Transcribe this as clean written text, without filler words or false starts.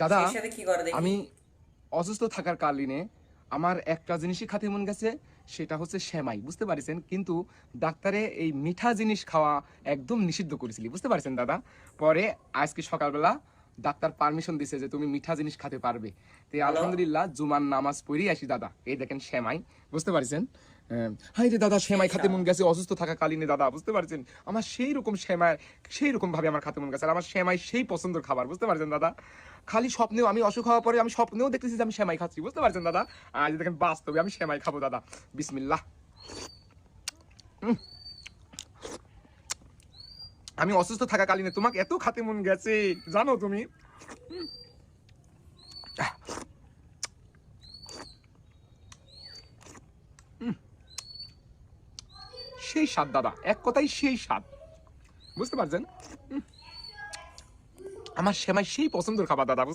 দাদা সেই সাথে কি করে দেখি। আমি অসুস্থ থাকার কালীনে আমার একটা জিনিসই খেতে মন গেছে, সেটা হচ্ছে সেমাই, বুঝতে পারছেন? কিন্তু ডাক্তারে এই মিঠা জিনিস খাওয়া একদম নিষিদ্ধ করেছিলি, বুঝতে পারছেন দাদা? পরে আজকে সকালবেলা ডাক্তার পারমিশন দিছে যে তুমি মিঠা জিনিস খেতে পারবে। তো হ্যালো। আলহামদুলিল্লাহ জুমার নামাজ পড়েই আসি দাদা, এই দেখেন সেমাই, বুঝতে পারছেন? হাই রে দাদা, সেই সেমাই খেতে স্বাদ। মন গেছে অসুস্থ থাকা কালীনে দাদা, বুঝতে পারছেন? আমার সেই রকম সেমাই, সেই রকম ভাবে আমার খেতে মন গেছে, আর আমার সেমাই সেই পছন্দের খাবার, বুঝতে পারছেন দাদা? খালি স্বপ্নেও, আমি অসুখ হওয়ার পরে আমি স্বপ্নেও দেখতেছি যে আমি সেমাই খাচ্ছি, বুঝতে পারছেন দাদা? আজ দেখেন বাস্তবে আমি সেমাই খাবো দাদা। বিসমিল্লাহ। আমি অসুস্থ থাকাকালীনে তোমাকে এত খাতে মন গেছে, জানো তুমি? সেই স্বাদ দাদা, এক কথাই সেই স্বাদ, বুঝতে পারছেন? আমার সেমাই সেই পছন্দের খাবার দাদা।